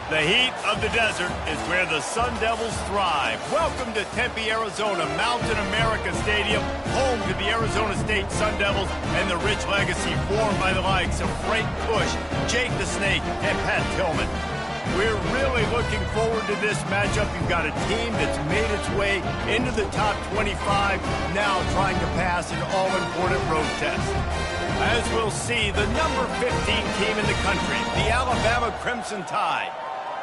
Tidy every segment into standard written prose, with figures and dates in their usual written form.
The heat of the desert is where the Sun Devils thrive. Welcome to Tempe, Arizona, Mountain America Stadium, home to the Arizona State Sun Devils and the rich legacy formed by the likes of Frank Bush, Jake the Snake, and Pat Tillman. We're really looking forward to this matchup. You've got a team that's made its way into the top 25, now trying to pass an all-important road test. As we'll see, the number 15 team in the country, the Alabama Crimson Tide,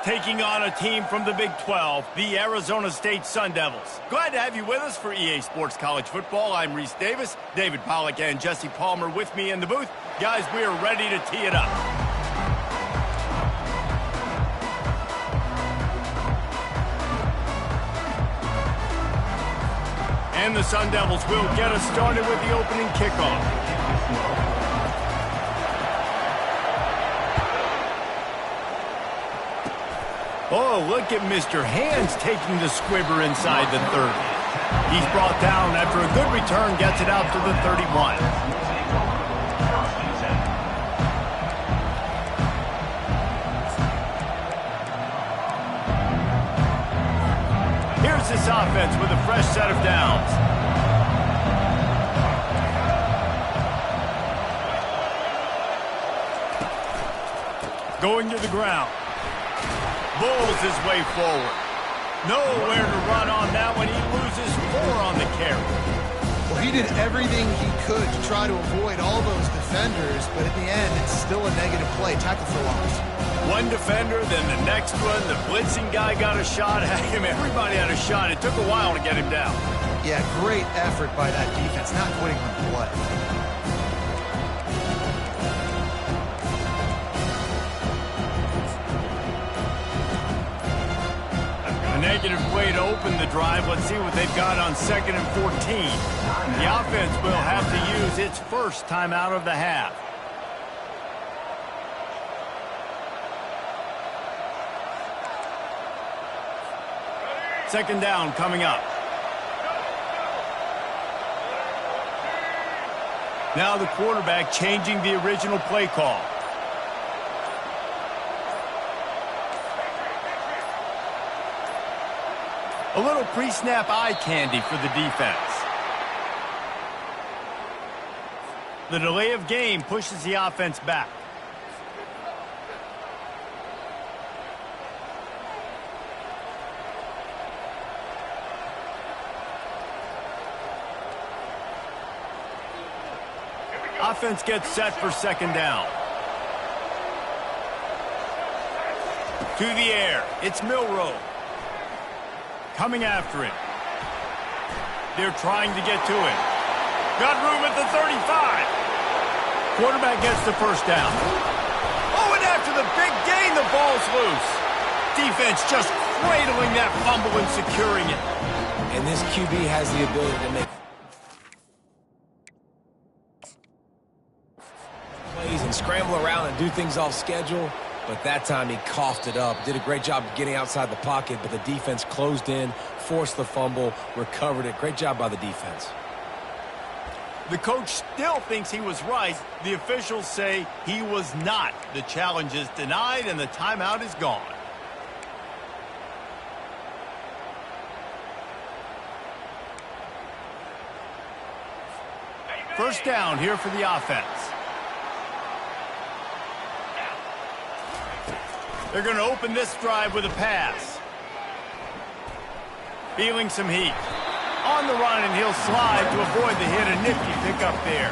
taking on a team from the Big 12, the Arizona State Sun Devils. Glad to have you with us for EA Sports College Football. I'm Reese Davis, David Pollack, and Jesse Palmer with me in the booth. Guys, we are ready to tee it up. And the Sun Devils will get us started with the opening kickoff. Oh, look at Mr. Hands taking the squibber inside the 30. He's brought down after a good return, gets it out to the 31. Here's this offense with a fresh set of downs. Going to the ground. Bulls his way forward. Nowhere to run on that one. He loses 4 on the carry. Well, he did everything he could to try to avoid all those defenders, but at the end, it's still a negative play. Tackle for loss. One defender, then the next one. The blitzing guy got a shot at him. Everybody had a shot. It took a while to get him down. Yeah, great effort by that defense, not quitting on the play. Negative play to open the drive. Let's see what they've got on 2nd and 14. The offense will have to use its first timeout of the half. Second down coming up. Now the quarterback changing the original play call. A little pre-snap eye candy for the defense. The delay of game pushes the offense back. Offense gets set for second down. To the air, it's Milroe. Coming after it. They're trying to get to it. Got room at the 35. Quarterback gets the first down. Oh, and after the big gain, the ball's loose. Defense just cradling that fumble and securing it. And this QB has the ability to make plays and scramble around and do things off schedule. But that time he coughed it up. Did a great job of getting outside the pocket, but the defense closed in, forced the fumble, recovered it. Great job by the defense. The coach still thinks he was right. The officials say he was not. The challenge is denied, and the timeout is gone. First down here for the offense. They're going to open this drive with a pass. Feeling some heat. On the run, and he'll slide to avoid the hit. A nifty pickup there.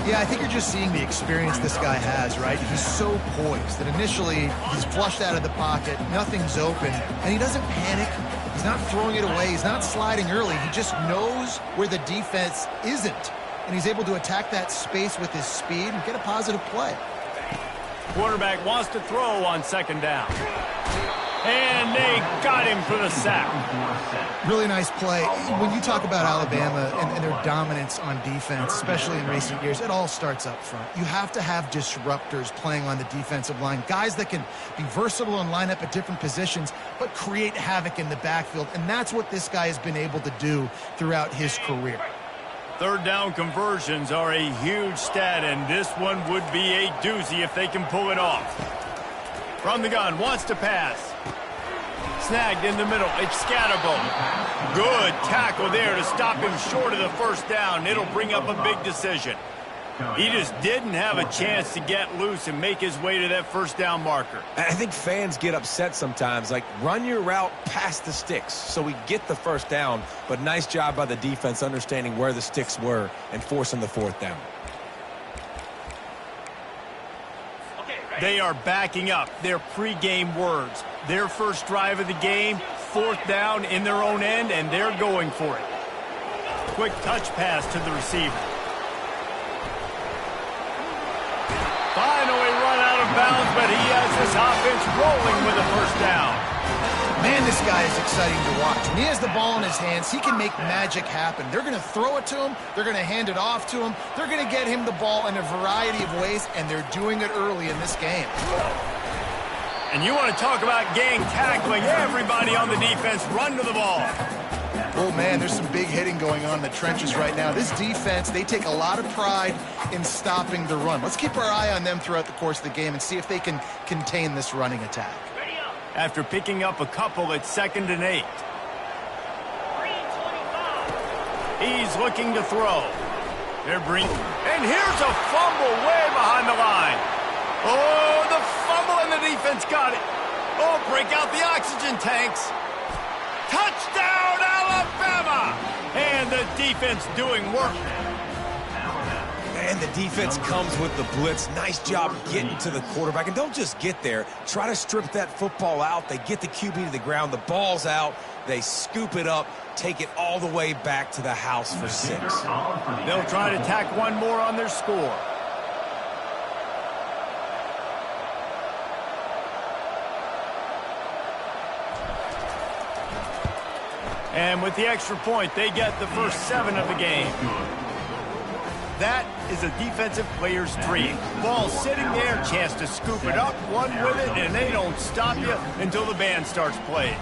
Yeah, I think you're just seeing the experience this guy has, right? He's so poised that initially he's flushed out of the pocket, nothing's open, and he doesn't panic. He's not throwing it away. He's not sliding early. He just knows where the defense isn't, and he's able to attack that space with his speed and get a positive play. Quarterback wants to throw on second down. And they got him for the sack. Really nice play. When you talk about Alabama and their dominance on defense, especially in recent years, it all starts up front. You have to have disruptors playing on the defensive line, guys that can be versatile and line up at different positions, but create havoc in the backfield. And that's what this guy has been able to do throughout his career. Third down conversions are a huge stat, and this one would be a doozy if they can pull it off. From the gun, wants to pass. Snagged in the middle, it's Scatterbo. Good tackle there to stop him short of the first down. It'll bring up a big decision. He just didn't have a chance to get loose and make his way to that first down marker. I think fans get upset sometimes, like run your route past the sticks so we get the first down, but nice job by the defense understanding where the sticks were and forcing the fourth down. They are backing up their pregame words. Their first drive of the game, fourth down in their own end, and they're going for it. Quick touch pass to the receiver. Finally run out of bounds, but he has this offense rolling with a first down. Man, this guy is exciting to watch. When he has the ball in his hands, he can make magic happen. They're going to throw it to him. They're going to hand it off to him. They're going to get him the ball in a variety of ways, and they're doing it early in this game. And you want to talk about gang tackling. Everybody on the defense run to the ball. Oh, man, there's some big hitting going on in the trenches right now. This defense, they take a lot of pride in stopping the run. Let's keep our eye on them throughout the course of the game and see if they can contain this running attack. After picking up a couple at 2nd and 8. He's looking to throw. And here's a fumble way behind the line. Oh, the fumble and the defense got it. Oh, break out the oxygen tanks. Touchdown, Alabama! And the defense doing work. And the defense comes with the blitz. Nice job getting to the quarterback. And don't just get there. Try to strip that football out. They get the QB to the ground. The ball's out. They scoop it up, take it all the way back to the house for 6. They'll try to tack one more on their score. And with the extra point, they get the first 7 of the game. That is a defensive player's dream. Ball sitting there, chance to scoop it up, run with it, and they don't stop you until the band starts playing.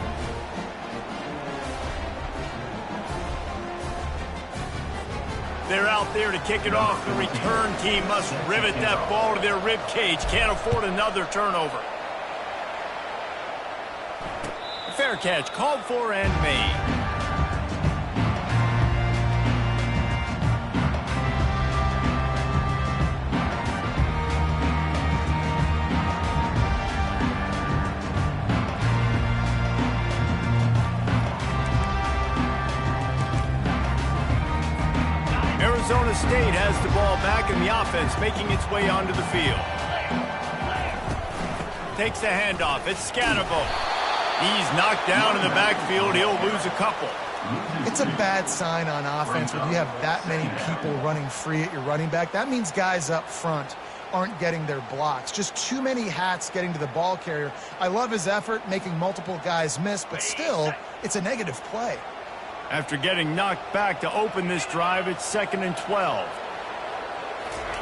They're out there to kick it off. The return team must rivet that ball to their rib cage. Can't afford another turnover. Fair catch, called for and made. Arizona State has the ball back in the offense, making its way onto the field. Takes the handoff. It's Scatterbo. He's knocked down in the backfield. He'll lose a couple. It's a bad sign on offense when you have that many people running free at your running back. That means guys up front aren't getting their blocks. Just too many hats getting to the ball carrier. I love his effort, making multiple guys miss, but still, it's a negative play. After getting knocked back to open this drive, it's 2nd and 12.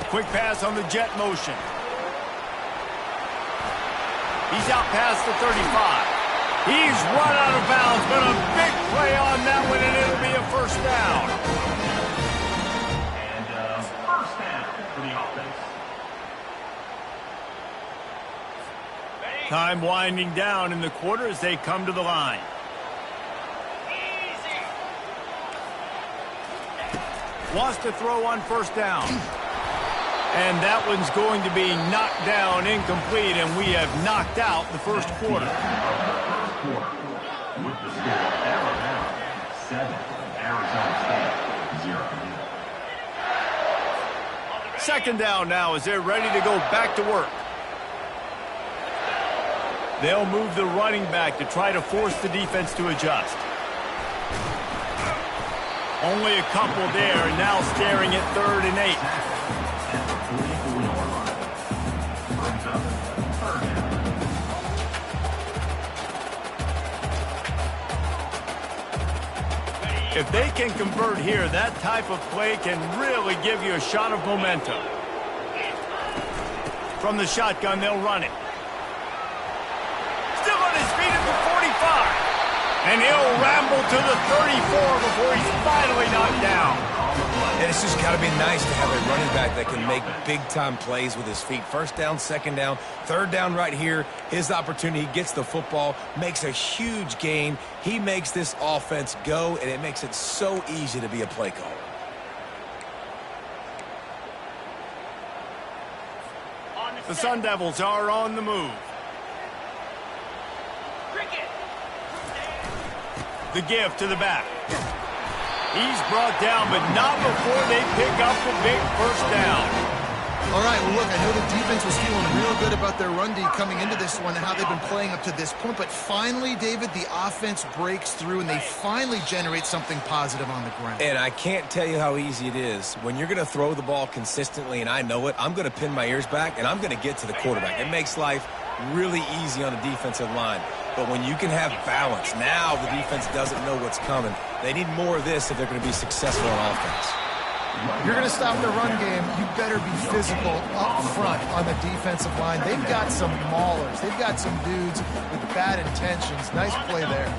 Quick pass on the jet motion. He's out past the 35. He's run out of bounds, but a big play on that one, and it'll be a first down. And first down for the offense. Time winding down in the quarter as they come to the line. Wants to throw on first down. And that one's going to be knocked down, incomplete, and we have knocked out the first quarter. With the score, Alabama 7, Arizona State 0. Second down now as they're ready to go back to work. They'll move the running back to try to force the defense to adjust. Only a couple there, and now staring at 3rd and 8. If they can convert here, that type of play can really give you a shot of momentum. From the shotgun, they'll run it. Still on his feet at the 45. And he'll ramble to the 34 before he's finally knocked down. And it's just got to be nice to have a running back that can make big-time plays with his feet. First down, second down, third down right here. His opportunity, he gets the football, makes a huge gain. He makes this offense go, and it makes it so easy to be a play caller. The Sun Devils are on the move. The give to the back. He's brought down, but not before they pick up the big first down. All right, well, look, I know the defense was feeling real good about their run D coming into this one and how they've been playing up to this point, but finally, David, the offense breaks through and they finally generate something positive on the ground. And I can't tell you how easy it is. When you're going to throw the ball consistently, and I know it, I'm going to pin my ears back, and I'm going to get to the quarterback. It makes life really easy on the defensive line. But when you can have balance, now the defense doesn't know what's coming. They need more of this if they're going to be successful on offense. You're going to stop the run game, you better be physical up front on the defensive line. They've got some maulers. They've got some dudes with bad intentions. Nice play there.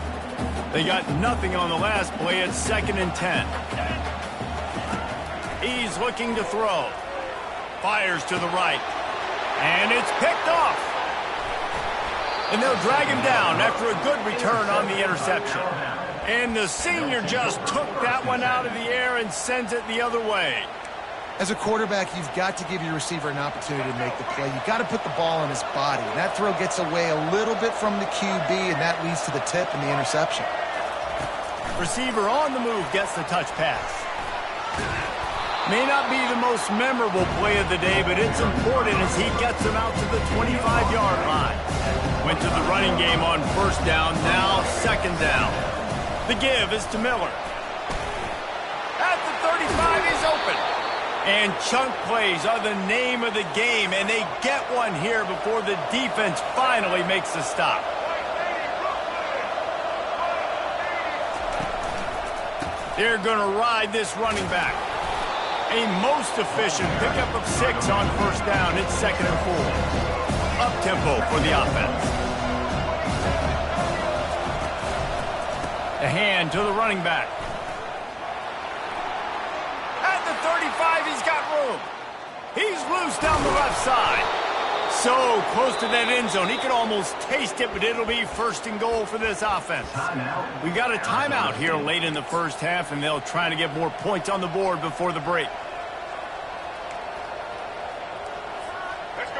They got nothing on the last play. It's 2nd and 10. He's looking to throw. Fires to the right. And it's picked off. And they'll drag him down after a good return on the interception. And the senior just took that one out of the air and sends it the other way. As a quarterback, you've got to give your receiver an opportunity to make the play. You've got to put the ball on his body. And that throw gets away a little bit from the QB, and that leads to the tip and the interception. Receiver on the move gets the touch pass. May not be the most memorable play of the day, but it's important as he gets him out to the 25-yard line. Went to the running game on first down, now 2nd down. The give is to Miller. At the 35, he's open. And chunk plays are the name of the game, and they get one here before the defense finally makes the stop. They're going to ride this running back. A most efficient pickup of 6 on first down. It's 2nd and 4. Up-tempo for the offense. A hand to the running back. At the 35, he's got room. He's loose down the left side. So close to that end zone. He could almost taste it, but it'll be 1st and goal for this offense. We got a timeout here late in the first half, and they'll try to get more points on the board before the break.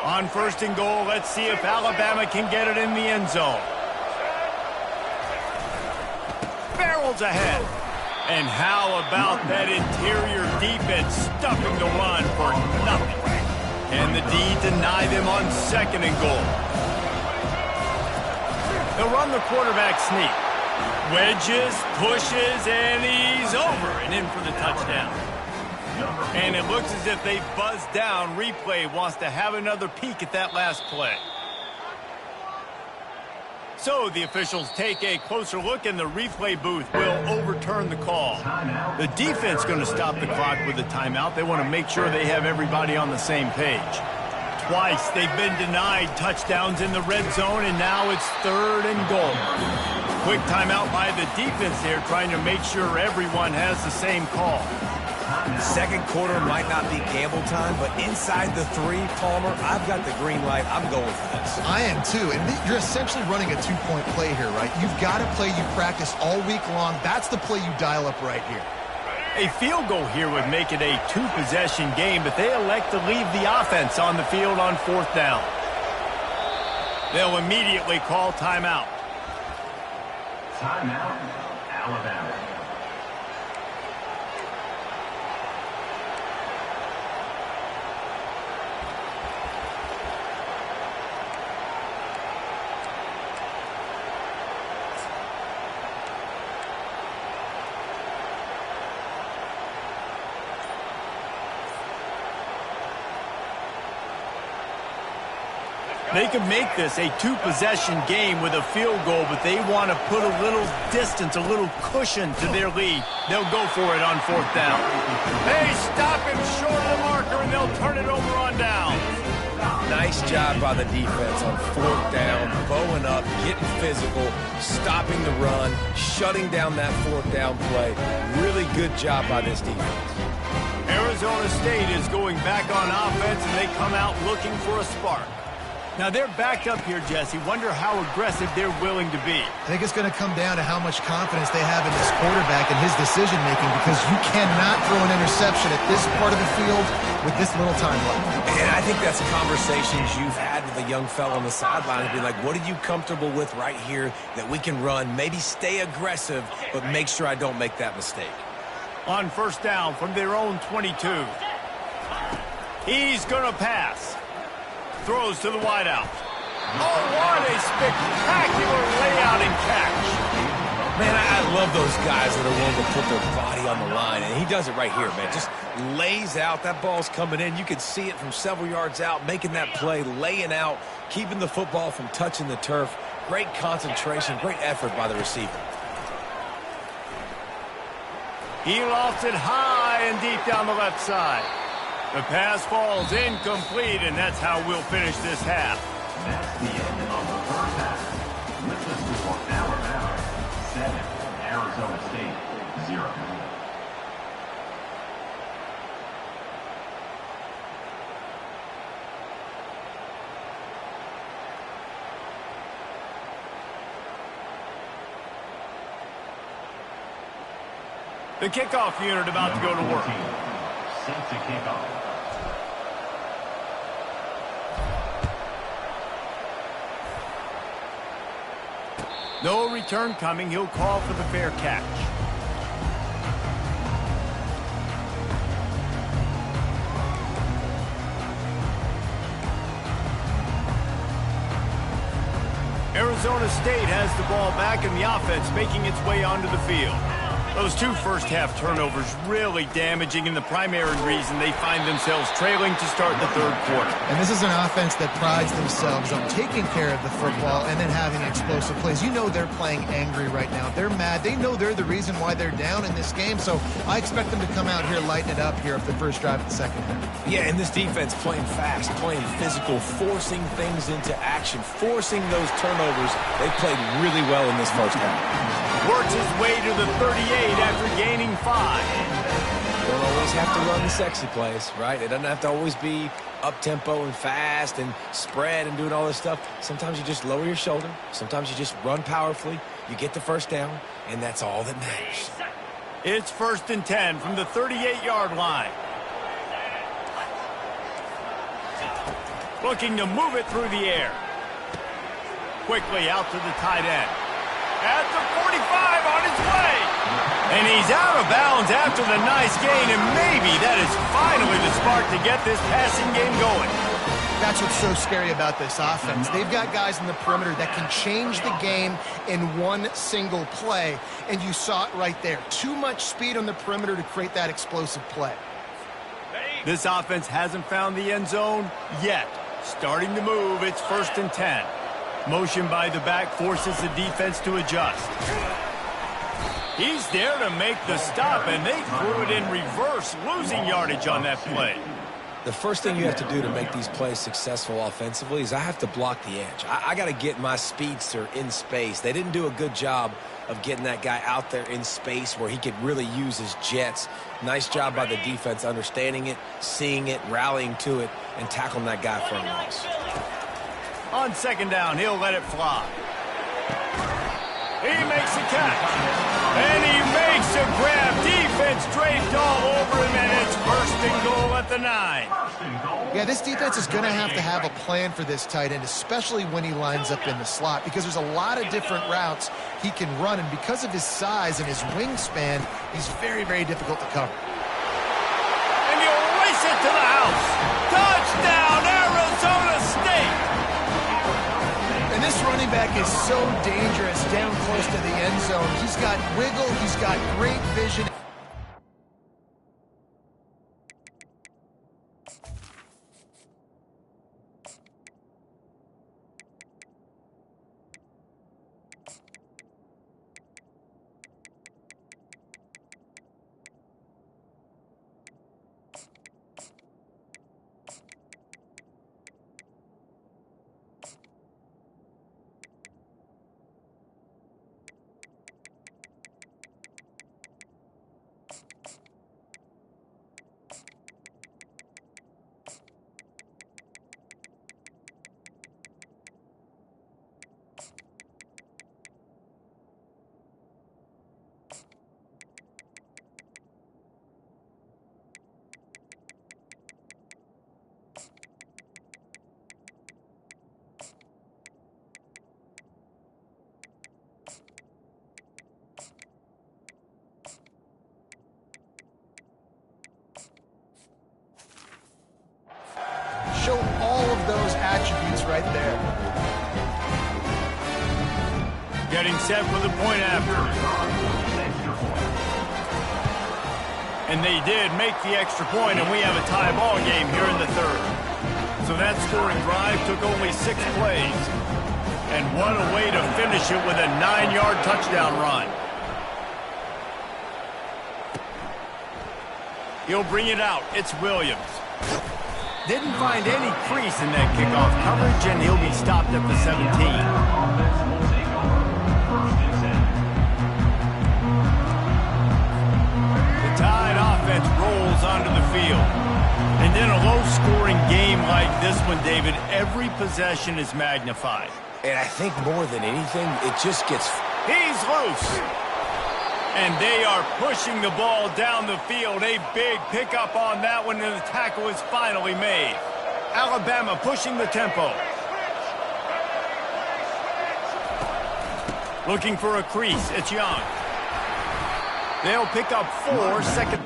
On 1st and goal, let's see if Alabama can get it in the end zone. Barrels ahead. And how about that interior defense stuffing the run for nothing? And the D deny them on 2nd and goal. They'll run the quarterback sneak. Wedges, pushes, and he's over and in for the touchdown. And it looks as if they buzzed down. Replay wants to have another peek at that last play. So the officials take a closer look, and the replay booth will overturn the call. The defense going to stop the clock with a timeout. They want to make sure they have everybody on the same page. Twice they've been denied touchdowns in the red zone, and now it's 3rd and goal. Quick timeout by the defense there, trying to make sure everyone has the same call. Second quarter might not be gamble time, but inside the 3, Palmer, I've got the green light. I'm going for this. I am too, and you're essentially running a 2-point play here, right? You've got a play you practice all week long. That's the play you dial up right here. A field goal here would make it a 2-possession game, but they elect to leave the offense on the field on 4th down. They'll immediately call timeout. Timeout, Alabama. They could make this a 2-possession game with a field goal, but they want to put a little distance, a little cushion to their lead. They'll go for it on 4th down. They stop him short of the marker, and they'll turn it over on down. Nice job by the defense on 4th down, bowing up, getting physical, stopping the run, shutting down that 4th down play. Really good job by this defense. Arizona State is going back on offense, and they come out looking for a spark. Now, they're backed up here, Jesse. Wonder how aggressive they're willing to be. I think it's going to come down to how much confidence they have in this quarterback and his decision-making, because you cannot throw an interception at this part of the field with this little time left. And I think that's conversations you've had with a young fellow on the sideline and be like, what are you comfortable with right here that we can run? Maybe stay aggressive, but make sure I don't make that mistake. On first down from their own 22. He's going to pass. Throws to the wideout. Oh, what a spectacular layout and catch. Man, I love those guys that are willing to put their body on the line, and he does it right here, man. Just lays out. That ball's coming in. You can see it from several yards out, making that play, laying out, keeping the football from touching the turf. Great concentration, great effort by the receiver. He lofts it high and deep down the left side. The pass falls incomplete, and that's how we'll finish this half. That's the end of the first half. With the score now about 7, Arizona State 0. The kickoff unit about to go to work. Set to kick off. No return coming. He'll call for the fair catch. Arizona State has the ball back, and the offense making its way onto the field. Those two first-half turnovers really damaging, and the primary reason they find themselves trailing to start the third quarter. And this is an offense that prides themselves on taking care of the football and then having explosive plays. You know they're playing angry right now. They're mad. They know they're the reason why they're down in this game, so I expect them to come out here, lighten it up here of the first drive of the second half. Yeah, and this defense playing fast, playing physical, forcing things into action, forcing those turnovers. They played really well in this first half. Works his way to the 38 after gaining 5. You don't always have to run the sexy plays, right? It doesn't have to always be up-tempo and fast and spread and doing all this stuff. Sometimes you just lower your shoulder. Sometimes you just run powerfully. You get the first down, and that's all that matters. It's 1st and 10 from the 38-yard line. Looking to move it through the air. Quickly out to the tight end. At the 45 on his way. And he's out of bounds after the nice gain, and maybe that is finally the spark to get this passing game going. That's what's so scary about this offense. They've got guys in the perimeter that can change the game in one single play, and you saw it right there. Too much speed on the perimeter to create that explosive play. This offense hasn't found the end zone yet. Starting to move, it's 1st and 10. Motion by the back forces the defense to adjust. He's there to make the stop, and they threw it in reverse, losing yardage on that play. The first thing you have to do to make these plays successful offensively is I have to block the edge. I got to get my speedster in space. They didn't do a good job of getting that guy out there in space where he could really use his jets. Nice job by the defense understanding it, seeing it, rallying to it, and tackling that guy for a loss. On 2nd down, he'll let it fly. He makes a catch. And he makes a grab. Defense draped all over him, and it's 1st and goal at the 9. Yeah, this defense is going to have a plan for this tight end, especially when he lines up in the slot, because there's a lot of different routes he can run, and because of his size and his wingspan, he's very, very difficult to cover. And he'll race it to the house. Touchdown, Arizona State. And this running back is so dangerous down close to the end zone. He's got wiggle. He's got great vision. show all of those attributes right there. Getting set for the point after. And they did make the extra point, and we have a tie ball game here in the third. So that scoring drive took only 6 plays. And what a way to finish it with a 9-yard touchdown run. He'll bring it out. It's Williams. Didn't find any crease in that kickoff coverage, and he'll be stopped at the 17. Rolls onto the field. And in a low-scoring game like this one, David, every possession is magnified. And I think more than anything, it just gets... He's loose. And they are pushing the ball down the field. A big pickup on that one, and the tackle is finally made. Alabama pushing the tempo. Looking for a crease. It's Young. They'll pick up 4 second...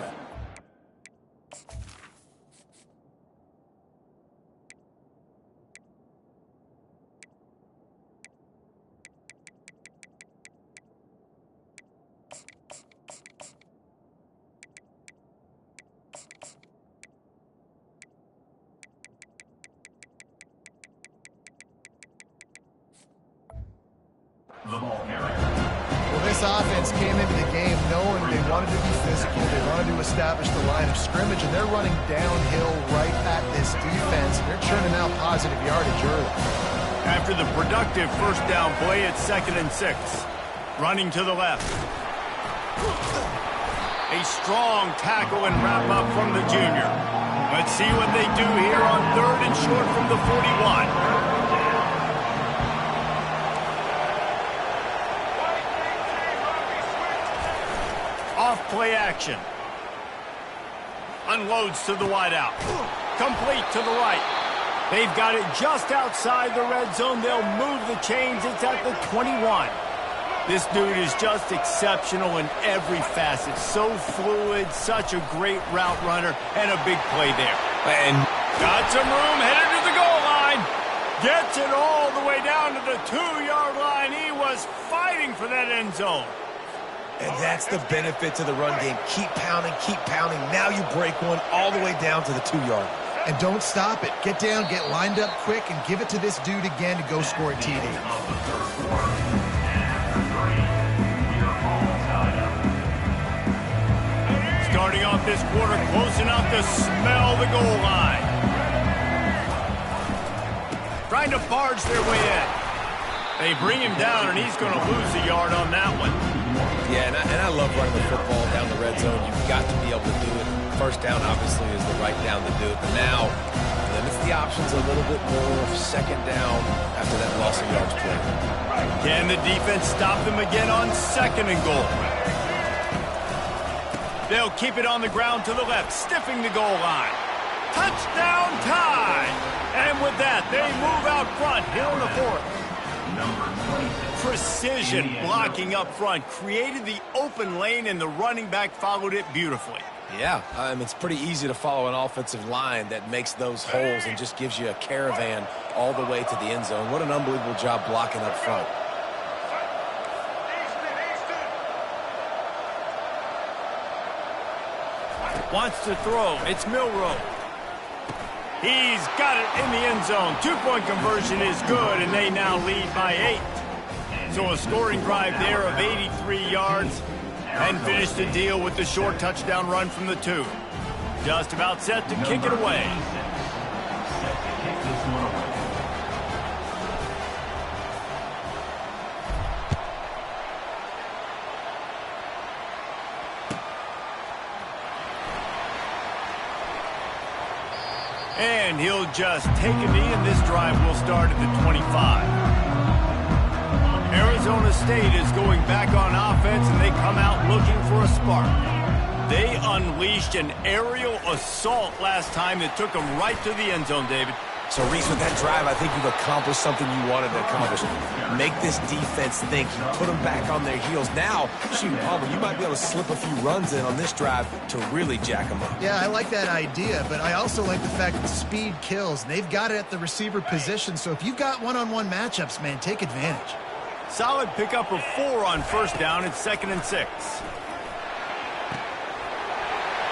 Well, this offense came into the game knowing they wanted to be physical, they wanted to establish the line of scrimmage, and they're running downhill right at this defense. They're churning out positive yardage early. After the productive first down play, it's 2nd and 6. Running to the left. A strong tackle and wrap-up from the junior. Let's see what they do here on 3rd and short from the 41. Off play action. Unloads to the wideout. Complete to the right. They've got it just outside the red zone. They'll move the chains. It's at the 21. This dude is just exceptional in every facet. So fluid, such a great route runner, and a big play there. And got some room, headed to the goal line. Gets it all the way down to the 2-yard line. He was fighting for that end zone. And that's the benefit to the run game. Keep pounding, keep pounding. Now you break one all the way down to the 2-yard. And don't stop it. Get down, get lined up quick, and give it to this dude again to go score a TD. Starting off this quarter close enough to smell the goal line. Trying to barge their way in. They bring him down, and he's going to lose a yard on that one. Yeah, and I love running the football down the red zone. You've got to be able to do it. First down, obviously, is the right down to do it. But now, limits the options a little bit more. 2nd down after that loss of yards play. Can the defense stop them again on 2nd and goal? They'll keep it on the ground to the left, stiffing the goal line. Touchdown tie! And with that, they move out front here in the 4th. Precision blocking up front, created the open lane, and the running back followed it beautifully. Yeah, it's pretty easy to follow an offensive line that makes those holes and just gives you a caravan all the way to the end zone. What an unbelievable job blocking up front. Wants to throw. It's Milroe. He's got it in the end zone. 2-point conversion is good, and they now lead by 8. So a scoring drive there of 83 yards, and finish the deal with the short touchdown run from the 2. Just about set to kick it away. And he'll just take a knee, and this drive will start at the 25. Arizona State is going back on offense, and they come out looking for a spark. They unleashed an aerial assault last time that took them right to the end zone, David. So, Reese, with that drive, I think you've accomplished something you wanted to accomplish. Make this defense think. You put them back on their heels. Now, shoot, Palmer, you might be able to slip a few runs in on this drive to really jack them up. Yeah, I like that idea, but I also like the fact that speed kills. They've got it at the receiver position, so if you've got one-on-one matchups, man, take advantage. Solid pickup of 4 on first down. It's 2nd and 6.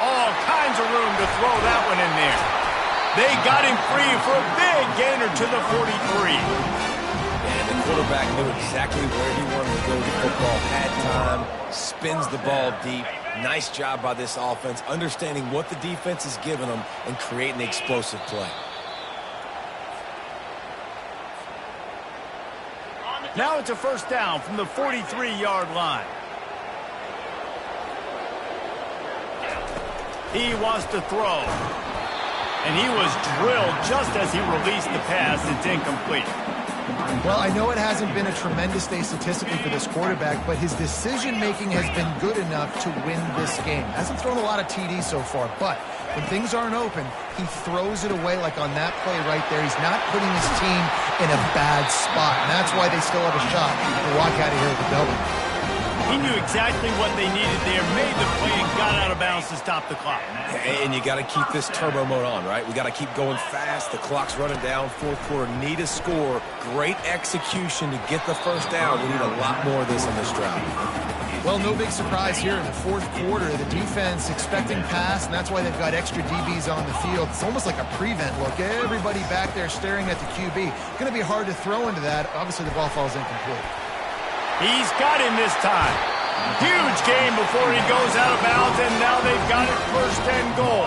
All kinds of room to throw that one in there. They got him free for a big gainer to the 43. And the quarterback knew exactly where he wanted to go with the football. Had time, spins the ball deep. Nice job by this offense, understanding what the defense is giving them and creating the explosive play. Now it's a first down from the 43-yard line. He wants to throw. And he was drilled just as he released the pass. It's incomplete. Well, I know it hasn't been a tremendous day statistically for this quarterback, but his decision-making has been good enough to win this game. Hasn't thrown a lot of TDs so far, but when things aren't open, he throws it away like on that play right there. He's not putting his team in a bad spot, and that's why they still have a shot to walk out of here with a W. He knew exactly what they needed there, made the play, and got out of bounds to stop the clock. And you got to keep this turbo mode on, right? We got to keep going fast. The clock's running down. Fourth quarter, need a score. Great execution to get the first down. We need a lot more of this on this drive. Well, no big surprise here in the fourth quarter. The defense expecting pass, and that's why they've got extra DBs on the field. It's almost like a prevent look. Everybody back there staring at the QB. Going to be hard to throw into that. Obviously, the ball falls incomplete. He's got him this time. Huge game before he goes out of bounds, and now they've got it 1st and goal.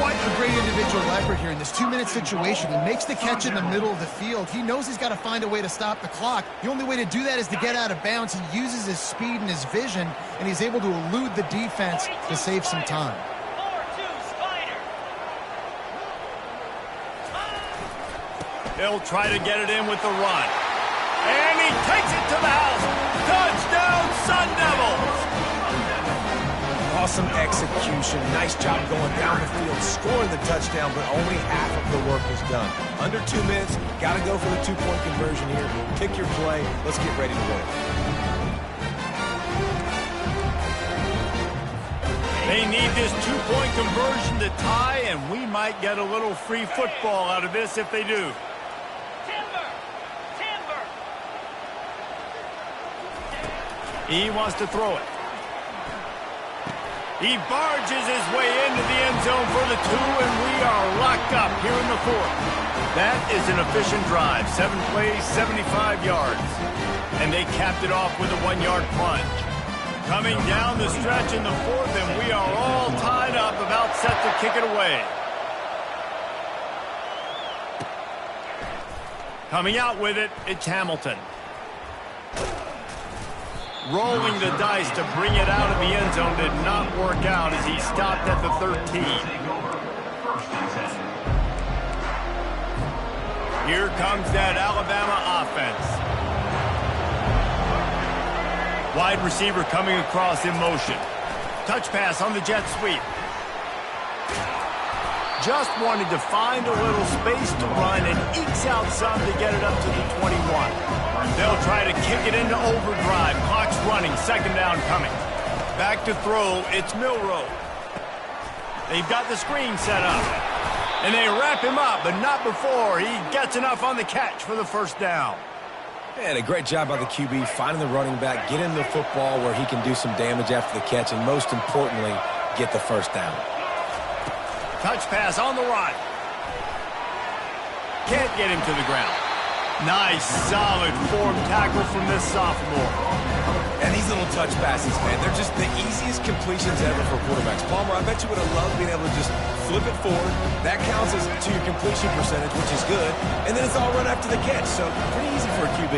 What a great individual effort here in this 2-minute situation. He makes the catch in the middle of the field. He knows he's got to find a way to stop the clock. The only way to do that is to get out of bounds. He uses his speed and his vision, and he's able to elude the defense to save some time. He'll try to get it in with the run. And he takes it to the house. Touchdown, Sun Devils! Awesome execution. Nice job going down the field, scoring the touchdown, but only half of the work is done. Under 2 minutes, got to go for the 2-point conversion here. Pick your play. Let's get ready to roll. They need this 2-point conversion to tie, and we might get a little free football out of this if they do. He wants to throw it. He barges his way into the end zone for the 2, and we are locked up here in the 4th. That is an efficient drive. 7 plays, 75 yards. And they capped it off with a 1-yard plunge. Coming down the stretch in the 4th, and we are all tied up, about set to kick it away. Coming out with it, it's Hamilton. Rolling the dice to bring it out of the end zone did not work out as he stopped at the 13. Here comes that Alabama offense. Wide receiver coming across in motion. Touch pass on the jet sweep. Just wanted to find a little space to run and ekes out some to get it up to the 21. They'll try to kick it into overdrive. Clock's running. 2nd down coming. Back to throw. It's Milroe. They've got the screen set up. And they wrap him up, but not before he gets enough on the catch for the 1st down. And a great job by the QB, finding the running back, get him the football where he can do some damage after the catch, and most importantly, get the 1st down. Touch pass on the run. Can't get him to the ground. Nice, solid form tackle from this sophomore. And these little touch passes, man, they're just the easiest completions ever for quarterbacks. Palmer, I bet you would have loved being able to just flip it forward. That counts as to your completion percentage, which is good. And then it's all run after the catch, so pretty easy for a QB.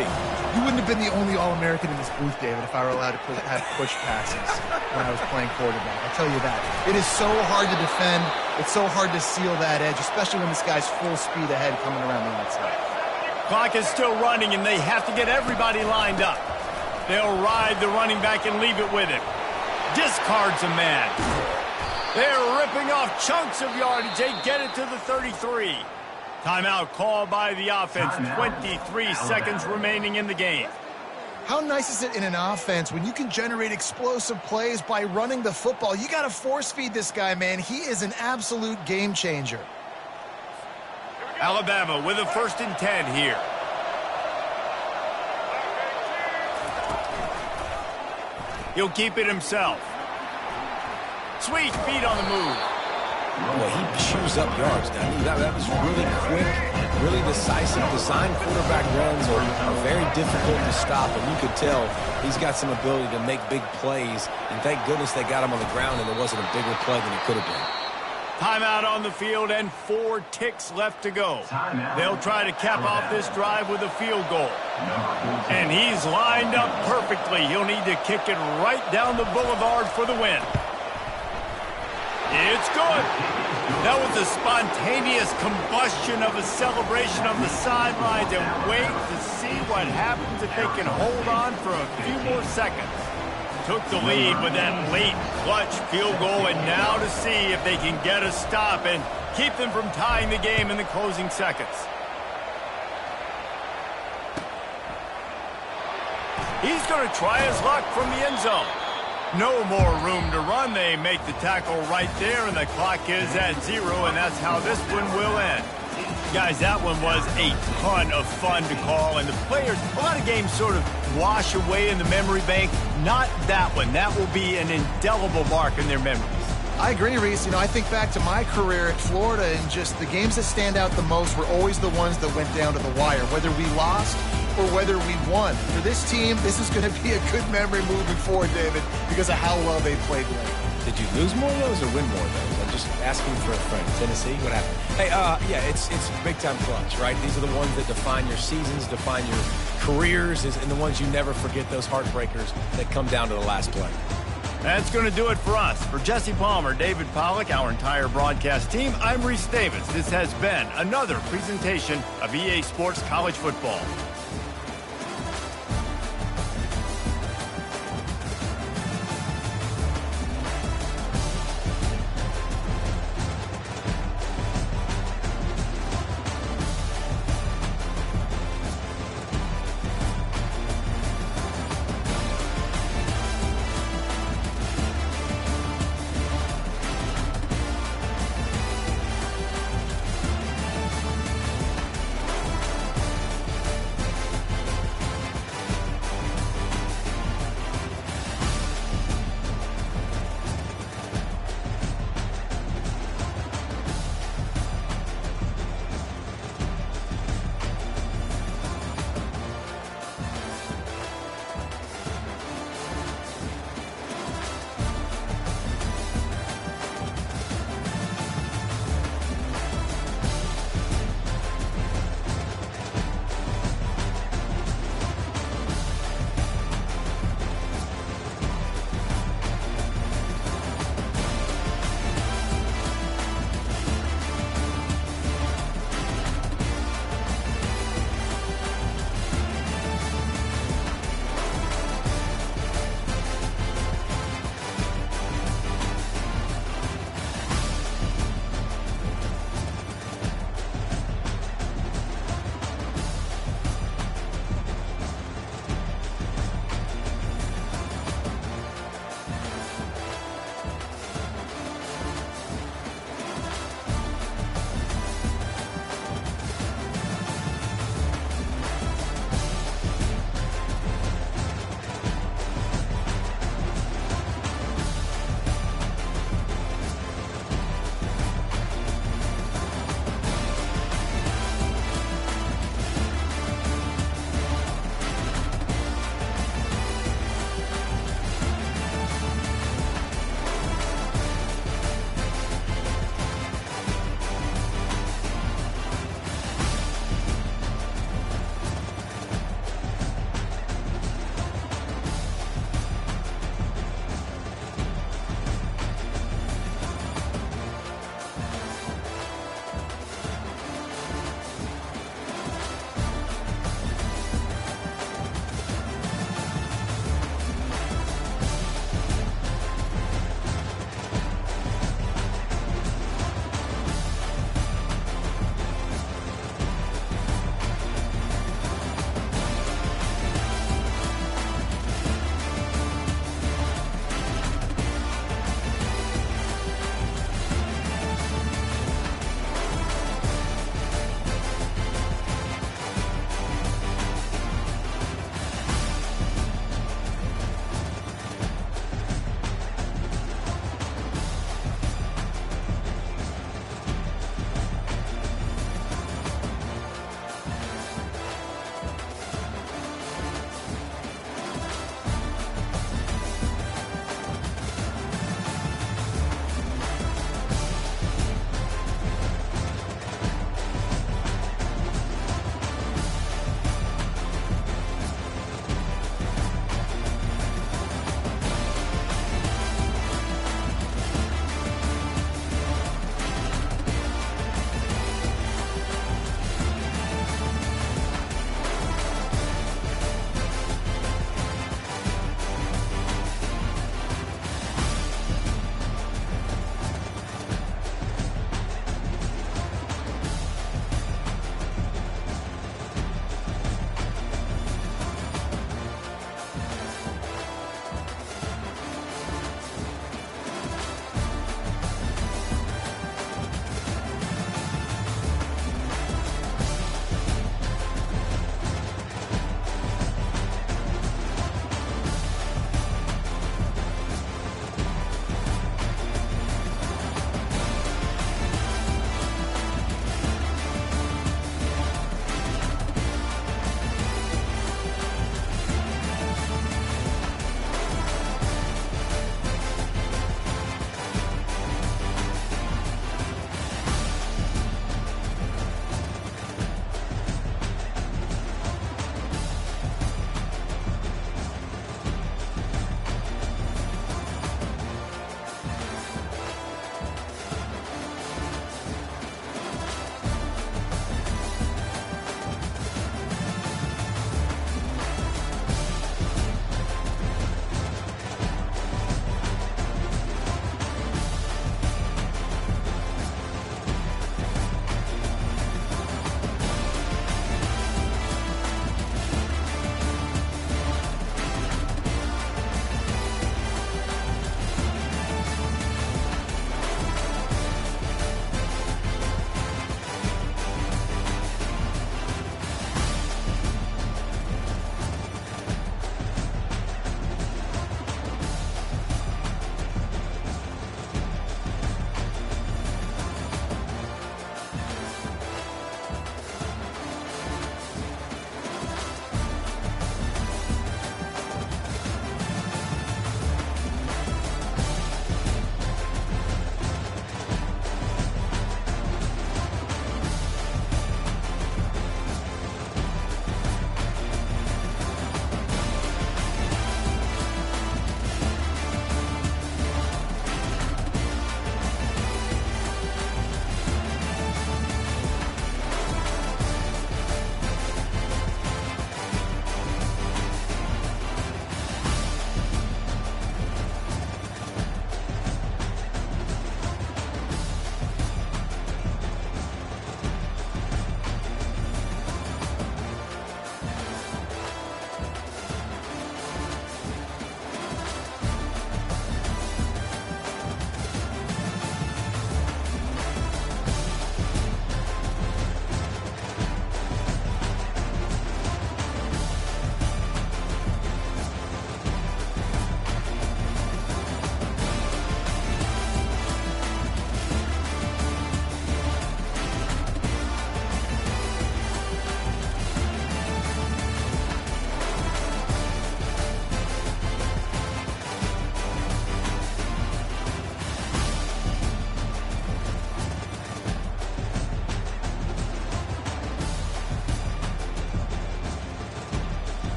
You wouldn't have been the only All-American in this booth, David, if I were allowed to have push passes when I was playing quarterback. I'll tell you that. It is so hard to defend. It's so hard to seal that edge, especially when this guy's full speed ahead coming around the outside. Clock is still running, and they have to get everybody lined up. They'll ride the running back and leave it with him. Discards a man. They're ripping off chunks of yardage. They get it to the 33. Timeout called by the offense. 23 seconds remaining in the game. How nice is it in an offense when you can generate explosive plays by running the football? You got to force feed this guy, man. He is an absolute game changer. Alabama with a 1st and 10 here. He'll keep it himself. Sweet feet on the move. Well, he chews up yards, doesn't he? That was really quick, really decisive. Design quarterback runs are very difficult to stop, and you could tell he's got some ability to make big plays, and thank goodness they got him on the ground and it wasn't a bigger play than it could have been. Timeout on the field and 4 ticks left to go. They'll try to cap off this drive with a field goal. And he's lined up perfectly. He'll need to kick it right down the boulevard for the win. It's good. That was a spontaneous combustion of a celebration on the sidelines, and wait to see what happens if they can hold on for a few more seconds. Took the lead with that late clutch field goal, and now to see if they can get a stop and keep them from tying the game in the closing seconds. He's going to try his luck from the end zone. No more room to run. They make the tackle right there, and the clock is at 0, and that's how this one will end. Guys, that one was a ton of fun to call, and the players, a lot of games sort of wash away in the memory bank. Not that one. That will be an indelible mark in their memories. I agree, Reese. I think back to my career at Florida, and just the games that stand out the most were always the ones that went down to the wire, whether we lost or whether we won. For this team, this is going to be a good memory moving forward, David, because of how well they played today. Did you lose more of those or win more of those? I'm just asking for a friend. Tennessee, what happened? Hey, yeah, it's big-time clutch, right? These are the ones that define your seasons, define your careers, and the ones you never forget, those heartbreakers that come down to the last play. That's going to do it for us. For Jesse Palmer, David Pollack, our entire broadcast team, I'm Reese Davis. This has been another presentation of EA Sports College Football.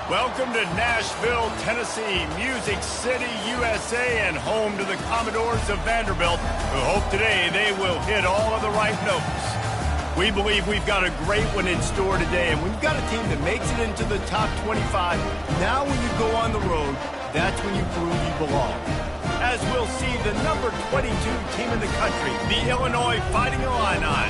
Welcome to Nashville, Tennessee, Music City, USA, and home to the Commodores of Vanderbilt, who hope today they will hit all of the right notes. We believe we've got a great one in store today, and we've got a team that makes it into the top 25. Now when you go on the road, that's when you prove you belong. As we'll see the number 22 team in the country, the Illinois Fighting Illini,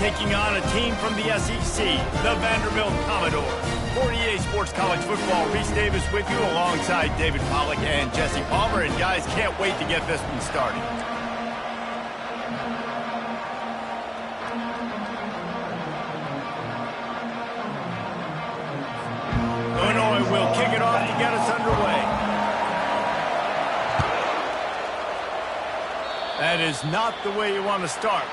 taking on a team from the SEC, the Vanderbilt Commodores. 48 Sports College Football, Reese Davis with you alongside David Pollack and Jesse Palmer. And guys, can't wait to get this one started. Illinois will kick it off to get us underway. That is not the way you want to start.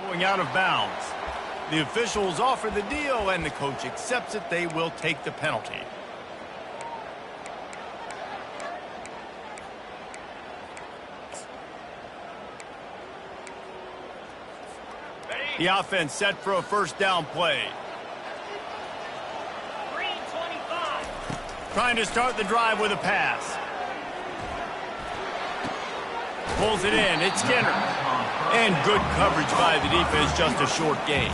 Going out of bounds. The officials offer the deal, and the coach accepts it. They will take the penalty. The offense set for a first down play. Trying to start the drive with a pass. Pulls it in. It's Skinner. And good coverage by the defense, just a short gain.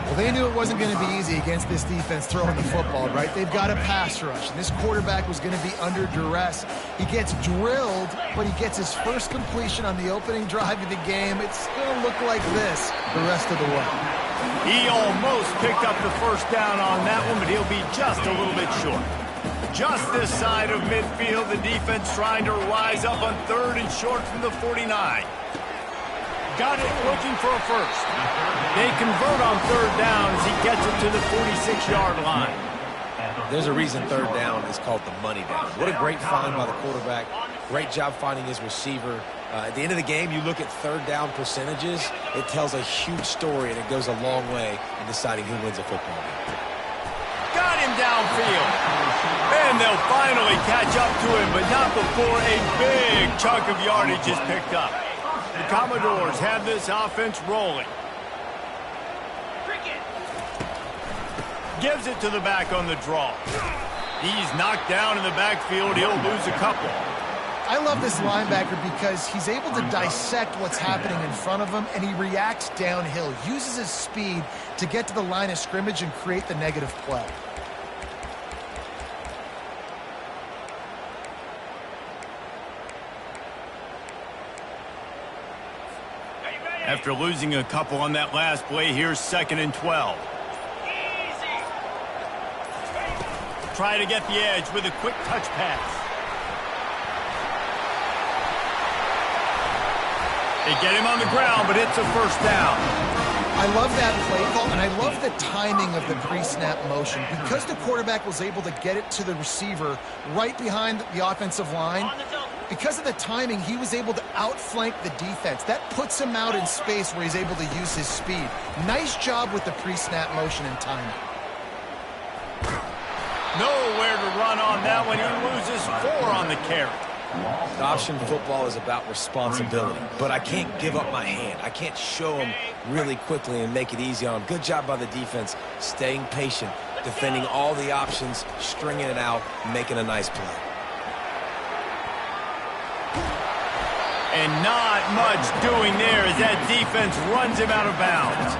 Well, they knew it wasn't going to be easy against this defense throwing the football, right? They've got a pass rush, and this quarterback was going to be under duress. He gets drilled, but he gets his first completion on the opening drive of the game. It's going to look like this the rest of the way. He almost picked up the first down on that one, but he'll be just a little bit short. Just this side of midfield, the defense trying to rise up on third and short from the 49. Got it, looking for a first. They convert on third down as he gets it to the 46-yard line. There's a reason third down is called the money down. What a great find by the quarterback. Great job finding his receiver. At the end of the game, you look at third down percentages. It tells a huge story, and it goes a long way in deciding who wins a football game. Got him downfield. And they'll finally catch up to him, but not before a big chunk of yardage is picked up. The Commodores have this offense rolling. Gives it to the back on the draw. He's knocked down in the backfield. He'll lose a couple. I love this linebacker because he's able to dissect what's happening in front of him, and he reacts downhill, uses his speed to get to the line of scrimmage and create the negative play. After losing a couple on that last play, here's 2nd and 12. Try to get the edge with a quick touch pass. They get him on the ground, but it's a first down. I love that play call, and I love the timing of the pre-snap motion. Because the quarterback was able to get it to the receiver right behind the offensive line, because of the timing, he was able to outflank the defense. That puts him out in space where he's able to use his speed. Nice job with the pre-snap motion and timing. Nowhere to run on that one. He loses 4 on the carry. Option football is about responsibility, but I can't give up my hand. I can't show him really quickly and make it easy on him. Good job by the defense, staying patient, defending all the options, stringing it out, making a nice play. And not much doing there as that defense runs him out of bounds.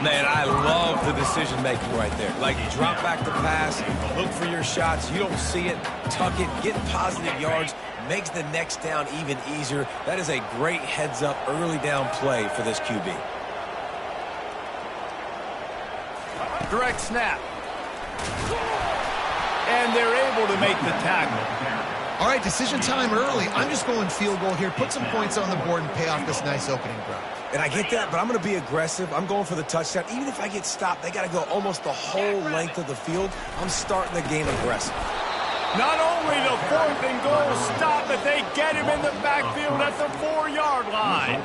Man, I love the decision-making right there. Like, drop back the pass, look for your shots. You don't see it, tuck it, get positive yards, makes the next down even easier. That is a great heads-up early down play for this QB. Direct snap. And they're able to make the tackle. All right, decision time early. I'm just going field goal here. Put some points on the board and pay off this nice opening drive. And I get that, but I'm going to be aggressive. I'm going for the touchdown. Even if I get stopped, they got to go almost the whole length of the field. I'm starting the game aggressive. Not only the 4th and goal stop, but they get him in the backfield at the 4-yard line.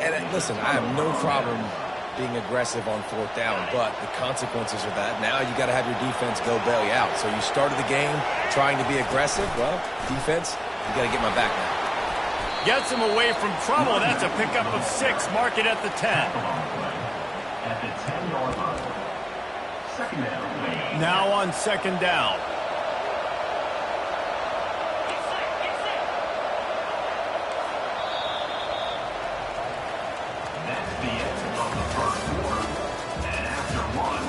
And listen, I have no problem being aggressive on 4th down, but the consequences of that, now you got to have your defense go bail you out. So you started the game trying to be aggressive. Well, defense, you got to get my back now. Gets him away from trouble. That's a pickup of 6. Mark it at the 10. At the 10-yard line. Second down. Now on 2nd down. That's the end of the first quarter. And after one,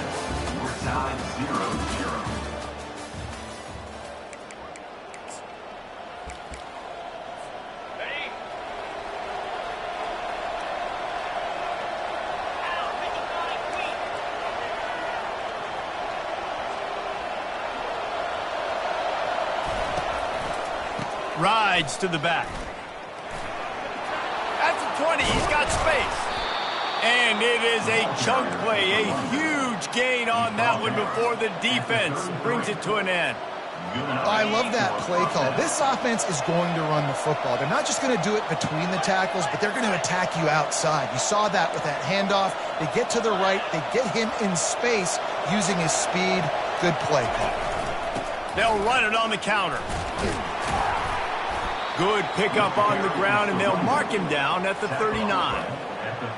we're tied 0-0. Rides to the back. At the 20, he's got space. And it is a chunk play, a huge gain on that one before the defense brings it to an end. I love that play call. This offense is going to run the football. They're not just going to do it between the tackles, but they're going to attack you outside. You saw that with that handoff. They get to the right. They get him in space using his speed. Good play call. They'll run it on the counter. Good pickup on the ground, and they'll mark him down at the 39.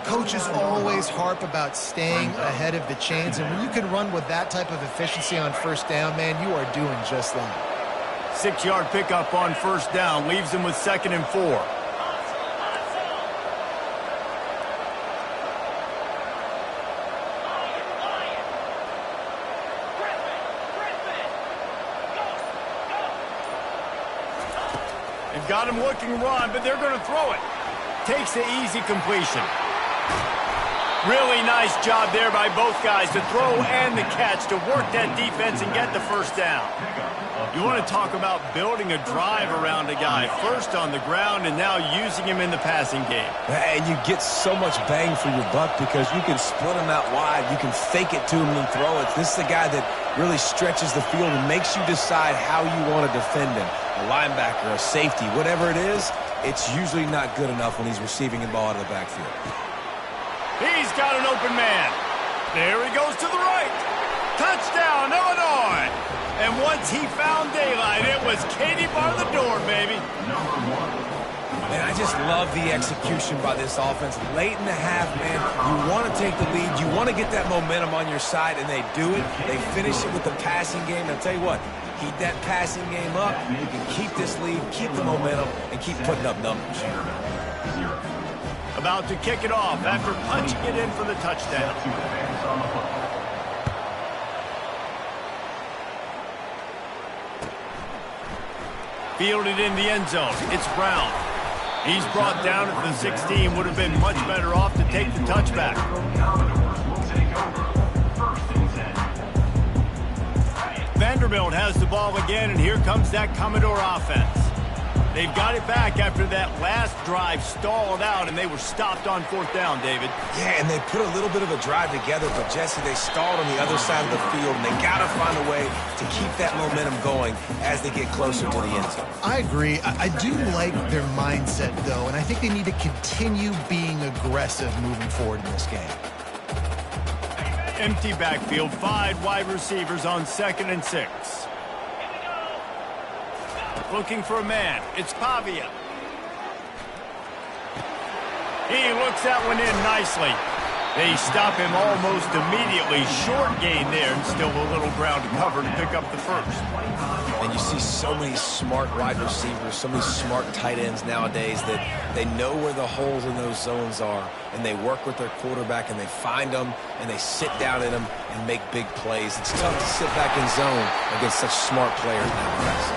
Coaches always harp about staying ahead of the chains, and when you can run with that type of efficiency on 1st down, man, you are doing just that. 6-yard pickup on 1st down leaves him with 2nd and 4. They've got him looking run, but they're going to throw it. Takes the easy completion. Really nice job there by both guys to throw and the catch to work that defense and get the 1st down. You want to talk about building a drive around a guy. First on the ground and now using him in the passing game. And you get so much bang for your buck because you can split him out wide. You can fake it to him and throw it. This is the guy that really stretches the field and makes you decide how you want to defend him. A linebacker, a safety, whatever it is, it's usually not good enough when he's receiving the ball out of the backfield. He's got an open man. There he goes to the right. Touchdown, Illinois. And once he found daylight, it was Katie bar the door, baby. Man, I just love the execution by this offense. Late in the half, man, you want to take the lead. You want to get that momentum on your side, and they do it. They finish it with the passing game. And I'll tell you what, keep that passing game up. You can keep this lead, keep the momentum, and keep putting up numbers. About to kick it off after punching it in for the touchdown. Fielded in the end zone. It's Brown. He's brought down at the 16. Would have been much better off to take the touchback. Vanderbilt has the ball again, and here comes that Commodore offense. They've got it back after that last drive stalled out, and they were stopped on 4th down, David. Yeah, and they put a little bit of a drive together, but, Jesse, they stalled on the other side of the field, and they got to find a way to keep that momentum going as they get closer to the end zone. I agree. I do like their mindset, though, and I think they need to continue being aggressive moving forward in this game. Empty backfield, 5 wide receivers on 2nd and 6. Looking for a man. It's Pavia. He looks that one in nicely. They stop him almost immediately. Short gain there, and still a little ground to cover to pick up the 1st. And you see so many smart wide receivers, so many smart tight ends nowadays that they know where the holes in those zones are, and they work with their quarterback, and they find them, and they sit down in them and make big plays. It's tough to sit back in zone against such smart players nowadays.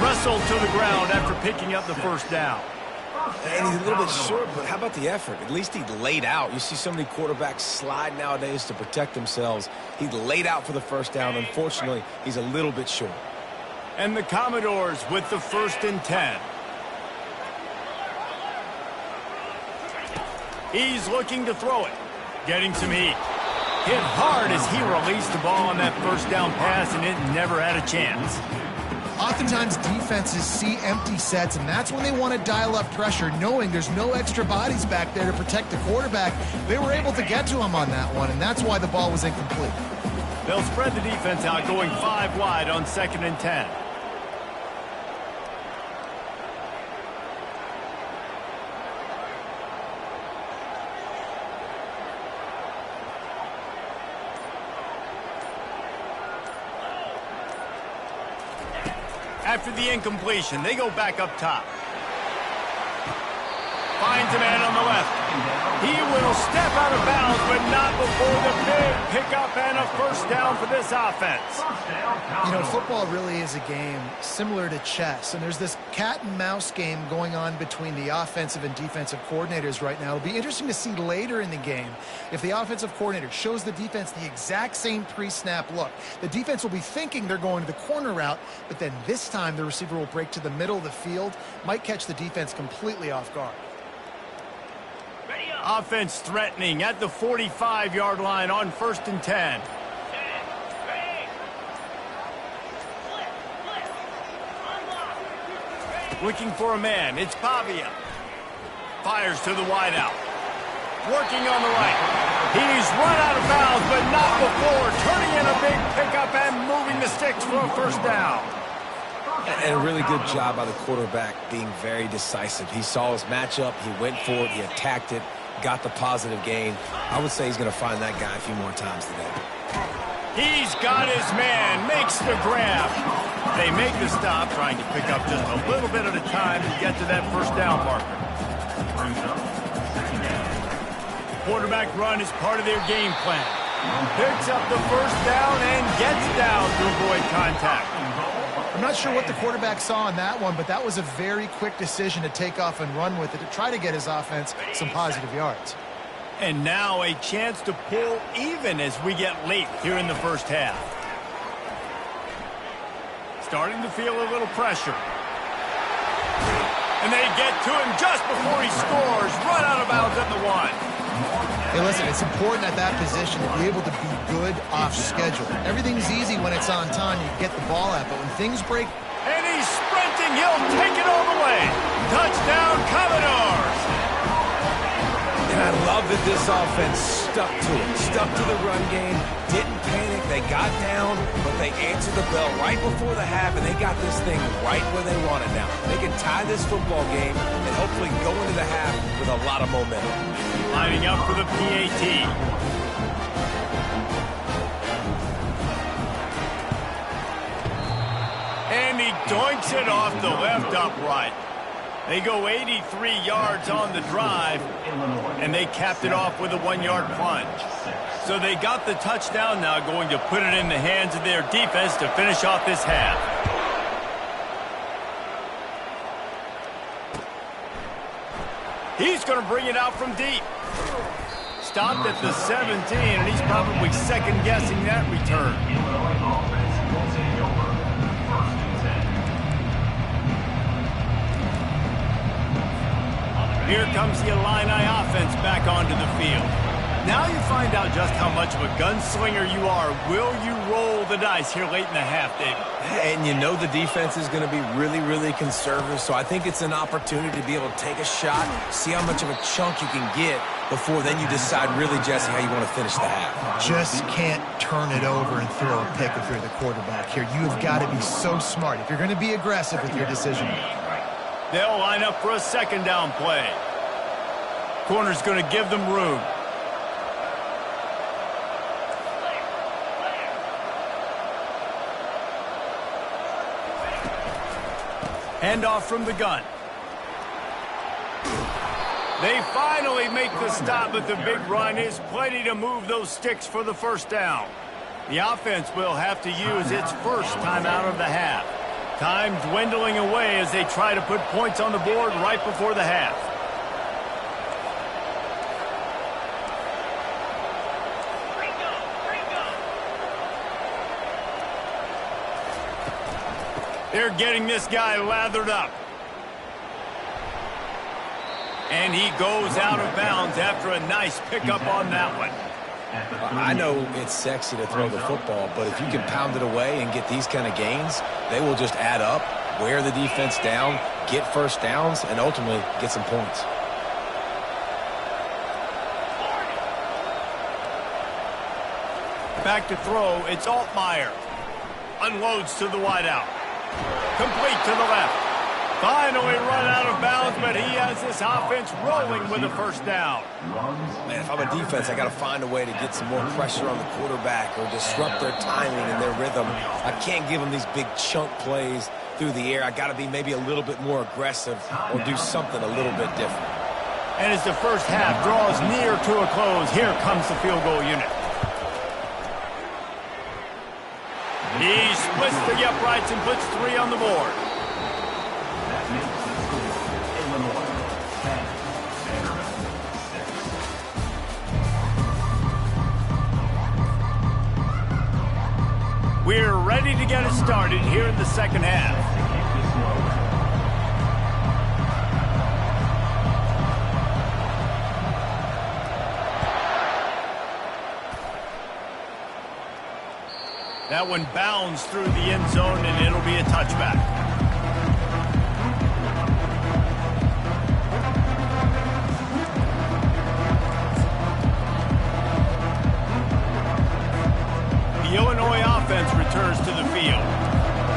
wrestled to the ground after picking up the first down. And he's a little bit short, but how about the effort? At least he laid out. You see so many quarterbacks slide nowadays to protect themselves. He laid out for the first down. Unfortunately, he's a little bit short. And the Commodores with the 1st and 10. He's looking to throw it. Getting some heat. Hit hard as he released the ball on that first down pass, and it never had a chance. Oftentimes, defenses see empty sets, and that's when they want to dial up pressure, knowing there's no extra bodies back there to protect the quarterback. They were able to get to him on that one, and that's why the ball was incomplete. They'll spread the defense out, going 5 wide on 2nd and 10. After the incompletion, they go back up top. Finds a man on the left. He will step out of bounds, but not before the big pickup and a first down for this offense. You know, football really is a game similar to chess, and there's this cat and mouse game going on between the offensive and defensive coordinators right now. It'll be interesting to see later in the game if the offensive coordinator shows the defense the exact same pre-snap look. The defense will be thinking they're going to the corner route, but then this time the receiver will break to the middle of the field, might catch the defense completely off guard. Offense threatening at the 45-yard line on 1st and 10. Looking for a man. It's Pavia. Fires to the wideout. Working on the right. He's run out of bounds, but not before turning in a big pickup and moving the sticks for a first down. And a really good job by the quarterback being very decisive. He saw his matchup. He went for it. He attacked it. Got the positive gain. I would say he's going to find that guy a few more times today. He's got his man, makes the grab. They make the stop, trying to pick up just a little bit at a time to get to that first down marker. Quarterback run is part of their game plan. Picks up the first down and gets down to avoid contact. I'm not sure what the quarterback saw on that one, but that was a very quick decision to take off and run with it to try to get his offense some positive yards. And now a chance to pull even as we get late here in the first half. Starting to feel a little pressure. And they get to him just before he scores. Run out of bounds at the 1. Hey, listen, it's important at that position to be able to be good off schedule. Everything's easy when it's on time. You get the ball out, but when things break... And he's sprinting. He'll take it all the way. Touchdown, Commodores. And I love that this offense stuck to it. Stuck to the run game. Didn't panic. They got down, but they answered the bell right before the half, and they got this thing right where they want it now. They can tie this football game and hopefully go into the half with a lot of momentum. Lining up for the PAT. And he doinks it off the left upright. They go 83 yards on the drive, and they capped it off with a 1-yard plunge. So they got the touchdown now, going to put it in the hands of their defense to finish off this half. He's going to bring it out from deep. Stopped at the 17, and he's probably second-guessing that return. Here comes the Illini offense back onto the field. Now you find out just how much of a gunslinger you are. Will you roll the dice here late in the half, David? And you know the defense is going to be really, really conservative, so I think it's an opportunity to be able to take a shot, see how much of a chunk you can get before then you decide really, Jesse, how you want to finish the half. Just can't turn it over and throw a pick if you're the quarterback here. You have got to be so smart if you're going to be aggressive with your decision. They'll line up for a second down play. Corner's going to give them room. Handoff from the gun. They finally make the stop, but the big run is plenty to move those sticks for the first down. The offense will have to use its first time out of the half. Time dwindling away as they try to put points on the board right before the half. They're getting this guy lathered up. And he goes out of bounds after a nice pickup on that one. I know it's sexy to throw the football, but if you can pound it away and get these kind of gains, they will just add up, wear the defense down, get first downs, and ultimately get some points. Back to throw, it's Altmaier. Unloads to the wideout. Complete to the left. Finally run out of bounds, but he has this offense rolling with a first down. Man, if I'm a defense, I got to find a way to get some more pressure on the quarterback or disrupt their timing and their rhythm. I can't give them these big chunk plays through the air. I got to be maybe a little bit more aggressive or do something a little bit different. And as the first half draws near to a close, here comes the field goal unit. He splits the uprights and puts 3 on the board. That makes the score Illinois 10, Vanderbilt 6. We're ready to get it started here in the second half. That one bounds through the end zone, and it'll be a touchback. The Illinois offense returns to the field.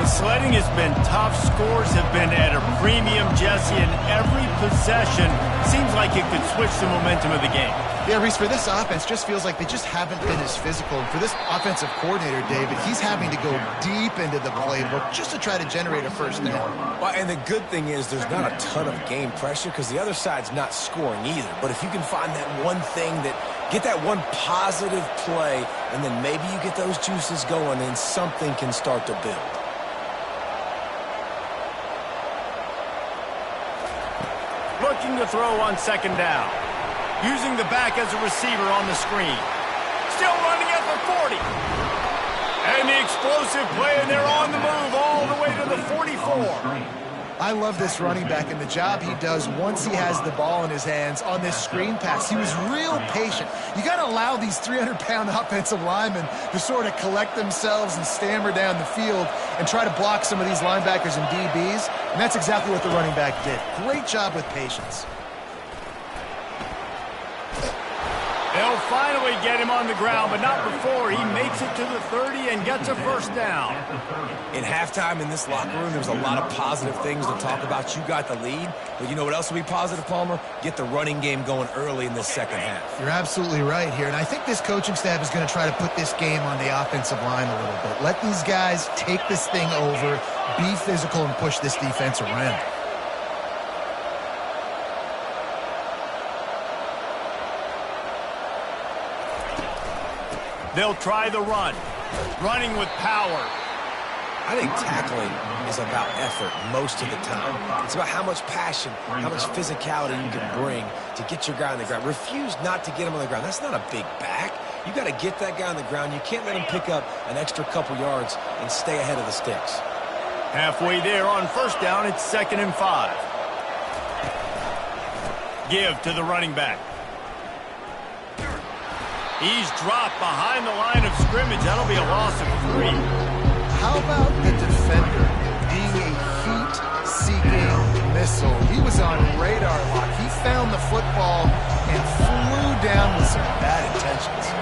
The sledding has been tough. Scores have been at a premium, Jesse, and every possession seems like it could switch the momentum of the game. Yeah, Reese, for this offense, just feels like they just haven't been as physical. And for this offensive coordinator, David, he's having to go deep into the playbook just to try to generate a first down. Well, and the good thing is there's not a ton of game pressure because the other side's not scoring either. But if you can find that one thing get that one positive play, and then maybe you get those juices going and something can start to build. Looking to throw on second down. Using the back as a receiver on the screen. Still running at the 40. And the explosive play, and they're on the move all the way to the 44. I love this running back and the job he does once he has the ball in his hands on this screen pass. He was real patient. You got to allow these 300-pound offensive linemen to sort of collect themselves and stammer down the field and try to block some of these linebackers and DBs, and that's exactly what the running back did. Great job with patience. They'll finally get him on the ground, but not before he makes it to the 30 and gets a first down. In halftime in this locker room, there's a lot of positive things to talk about. You got the lead, but you know what else will be positive, Palmer? Get the running game going early in this second half. You're absolutely right here, and I think this coaching staff is going to try to put this game on the offensive line a little bit. Let these guys take this thing over, be physical, and push this defense around. They'll try the run. Running with power. I think tackling is about effort most of the time. It's about how much passion, how much physicality you can bring to get your guy on the ground. Refuse not to get him on the ground. That's not a big back. You got to get that guy on the ground. You can't let him pick up an extra couple yards and stay ahead of the sticks. Halfway there on first down, it's 2nd and 5. Give to the running back. He's dropped behind the line of scrimmage. That'll be a loss of 3. How about the defender being a heat-seeking missile? He was on radar lock. He found the football and flew down with some bad intentions.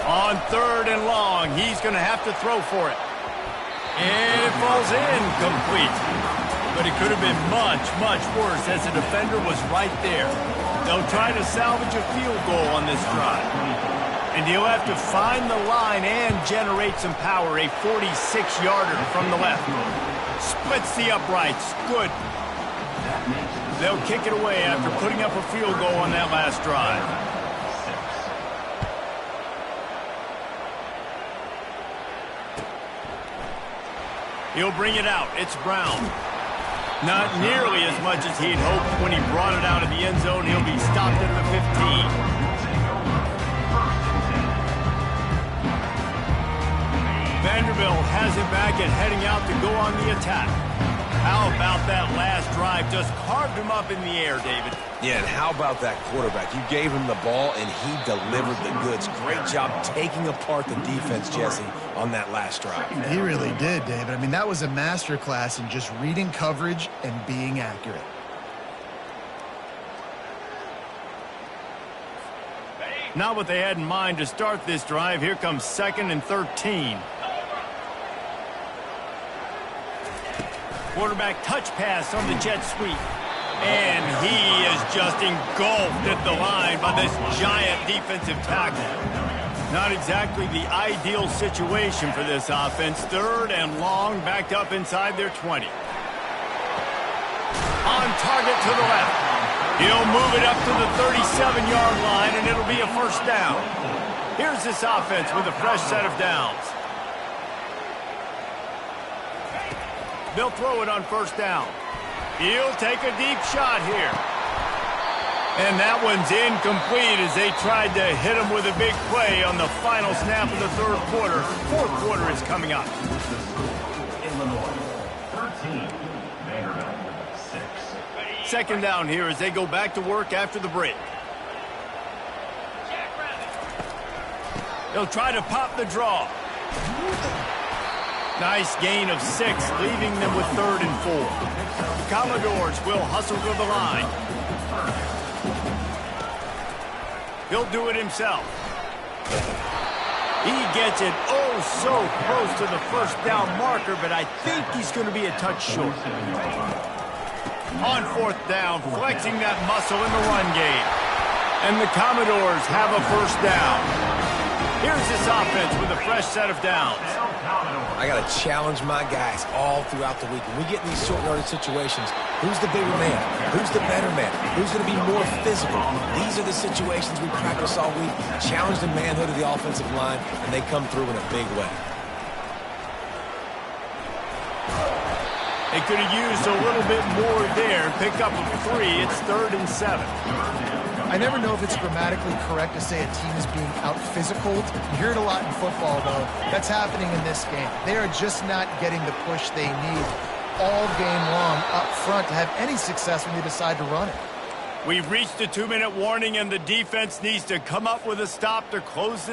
On 3rd and long, he's going to have to throw for it. And it falls incomplete. But it could have been much, much worse as the defender was right there. They'll try to salvage a field goal on this drive. And he'll have to find the line and generate some power. A 46-yarder from the left. Splits the uprights. Good. They'll kick it away after putting up a field goal on that last drive. He'll bring it out. It's Brown. Not nearly as much as he'd hoped when he brought it out of the end zone. He'll be stopped at the 15. Vanderbilt has it back and heading out to go on the attack. How about that last drive? Just carved him up in the air, David. Yeah, and how about that quarterback? You gave him the ball, and he delivered the goods. Great job taking apart the defense, Jesse, on that last drive. He really did, David. I mean, that was a masterclass in just reading coverage and being accurate. Not what they had in mind to start this drive. Here comes 2nd and 13. Quarterback touch pass on the jet sweep. And he is just engulfed at the line by this giant defensive tackle. Not exactly the ideal situation for this offense. 3rd and long, backed up inside their 20. On target to the left. He'll move it up to the 37-yard line, and it'll be a first down. Here's this offense with a fresh set of downs. They'll throw it on first down. He'll take a deep shot here. And that one's incomplete as they tried to hit him with a big play on the final snap of the 3rd quarter. 4th quarter is coming up. Illinois, 13. Vanderbilt, 6. 2nd down here as they go back to work after the break. They'll try to pop the draw. Nice gain of 6, leaving them with 3rd and 4. Commodores will hustle to the line. He'll do it himself. He gets it oh so close to the first down marker, but I think he's going to be a touch short. On 4th down, flexing that muscle in the run game. And the Commodores have a first down. Here's this offense with a fresh set of downs. I got to challenge my guys all throughout the week. When we get in these short yardage situations, who's the bigger man? Who's the better man? Who's going to be more physical? These are the situations we practice all week. Challenge the manhood of the offensive line, and they come through in a big way. They could have used a little bit more there. Pick up a 3. It's 3rd and 7. I never know if it's grammatically correct to say a team is being out-physicaled. You hear it a lot in football, though. That's happening in this game. They are just not getting the push they need all game long up front to have any success when they decide to run it. We've reached a 2-minute warning, and the defense needs to come up with a stop to close this.